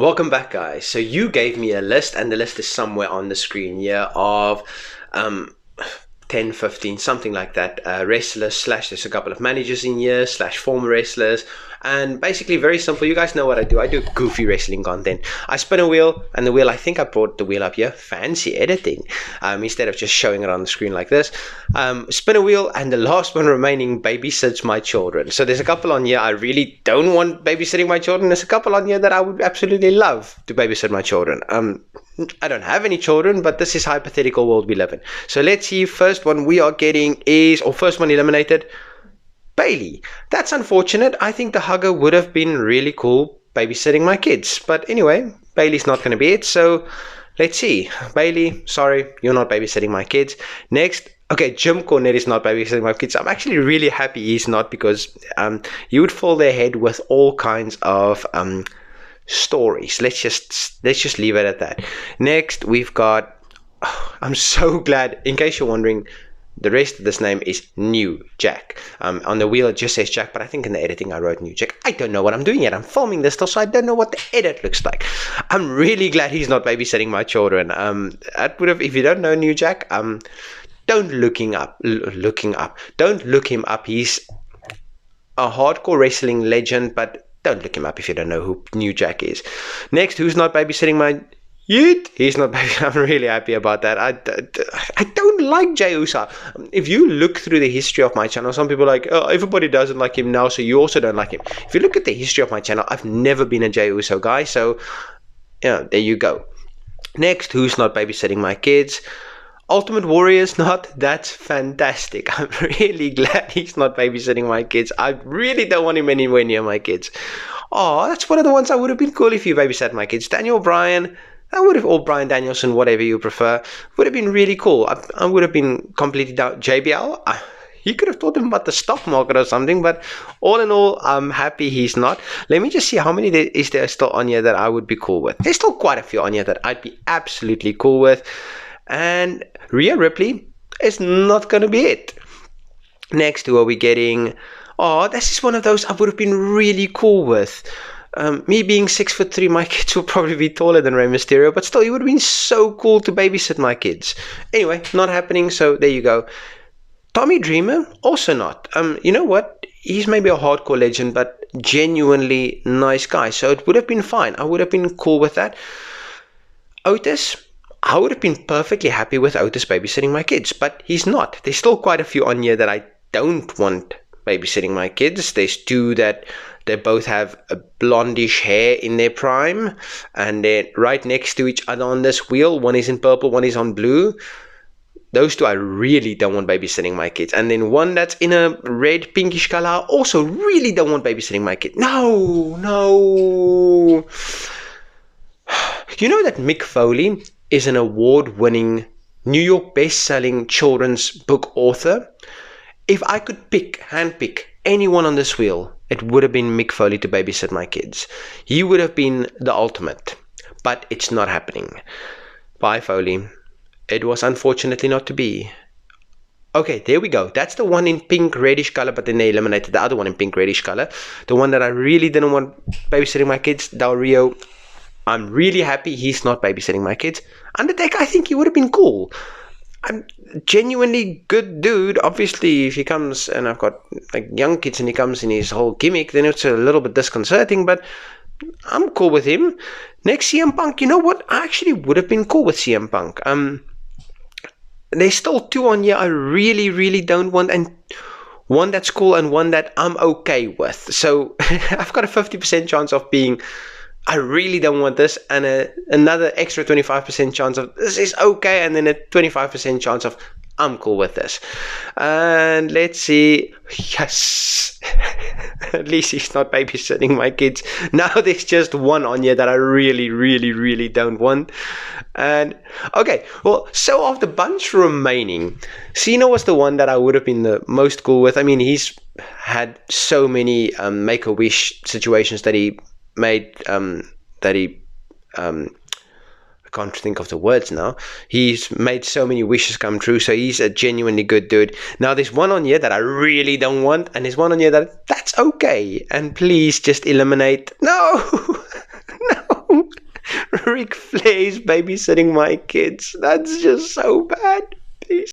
Welcome back, guys. So you gave me a list, and the list is somewhere on the screen here of 10, 15, something like that, wrestlers slash there's a couple of managers in here slash former wrestlers, and basically very simple. You guys know what I do. I do goofy wrestling content. I spin a wheel, and the wheel, I think I brought the wheel up here, fancy editing, instead of just showing it on the screen like this. Spin a wheel, and the last one remaining babysits my children. So there's a couple on here I really don't want babysitting my children. There's a couple on here that I would absolutely love to babysit my children. I don't have any children, but this is hypothetical world we live in. So let's see. First one we are getting is, or first one eliminated, Bailey. That's unfortunate. I think the hugger would have been really cool babysitting my kids. But anyway, Bailey's not going to be it. So let's see. Bailey, sorry, you're not babysitting my kids. Next, okay, Jim Cornette is not babysitting my kids. I'm actually really happy he's not, because he would fill their head with all kinds of stories. Let's just leave it at that. Next, we've got, I'm so glad, in case you're wondering, the rest of this name is New Jack. On the wheel it just says Jack, but I think in the editing I wrote New Jack. I don't know what I'm doing yet. I'm filming this still, so I don't know what the edit looks like. I'm really glad he's not babysitting my children. That would have, if you don't know New Jack, don't look him up. Don't look him up. He's a hardcore wrestling legend, but don't look him up if you don't know who New Jack is. Next, who's not babysitting my Yeet? He's not babysitting. I'm really happy about that. I don't like Jey Uso. If you look through the history of my channel, some people are like, oh, everybody doesn't like him now, so you also don't like him. If you look at the history of my channel, I've never been a Jey Uso guy, so yeah, there you go. Next, who's not babysitting my kids? Ultimate Warrior's not. That's fantastic. I'm really glad he's not babysitting my kids. I really don't want him anywhere near my kids. Oh, that's one of the ones I would have been cool if you babysat my kids. Daniel Bryan, I would have, or Brian Danielson, whatever you prefer, would have been really cool. I would have been completely down. JBL, he could have taught him about the stock market or something, but all in all, I'm happy he's not. Let me just see how many there is still on here that I would be cool with. There's still quite a few on here that I'd be absolutely cool with. And Rhea Ripley is not going to be it. Next, who are we getting? Oh, this is one of those I would have been really cool with. Me being 6'3", my kids will probably be taller than Rey Mysterio, but still, it would have been so cool to babysit my kids. Anyway, not happening, so there you go. Tommy Dreamer, also not. You know what? He's maybe a hardcore legend, but genuinely nice guy, so it would have been fine. I would have been cool with that. Otis, I would have been perfectly happy with Otis babysitting my kids, but he's not. There's still quite a few on here that I don't want babysitting my kids. There's two that they both have a blondish hair in their prime, and they're right next to each other on this wheel. One is in purple, one is on blue. Those two I really don't want babysitting my kids. And then one that's in a red pinkish color, I also really don't want babysitting my kid. No. You know that Mick Foley is an award-winning, New York best-selling children's book author? If I could handpick anyone on this wheel, it would have been Mick Foley to babysit my kids. He would have been the ultimate, but it's not happening. Bye, Foley. It was unfortunately not to be. Okay, there we go. That's the one in pink reddish color, but then they eliminated the other one in pink reddish color. The one that I really didn't want babysitting my kids, Del Rio. I'm really happy he's not babysitting my kids. Undertaker, I think he would have been cool. I'm genuinely good dude. Obviously, if he comes and I've got like young kids and he comes in his whole gimmick, then it's a little bit disconcerting, but I'm cool with him. Next, CM Punk. You know what? I actually would have been cool with CM Punk. There's still two on here I really don't want, and one that's cool and one that I'm okay with. So I've got a 50% chance of being, I really don't want this, and another extra 25% chance of this is okay, and then a 25% chance of I'm cool with this. And let's see. Yes. At least he's not babysitting my kids. Now there's just one on here that I really don't want. And okay, well, so of the bunch remaining, Cena was the one that I would have been the most cool with. I mean, he's had so many Make-A-Wish situations that he made, I can't think of the words now. He's made so many wishes come true, so he's a genuinely good dude. Now there's one on here that I really don't want, and there's one on here that's okay. And please just eliminate. No. Ric Flair's babysitting my kids. That's just so bad. Peace.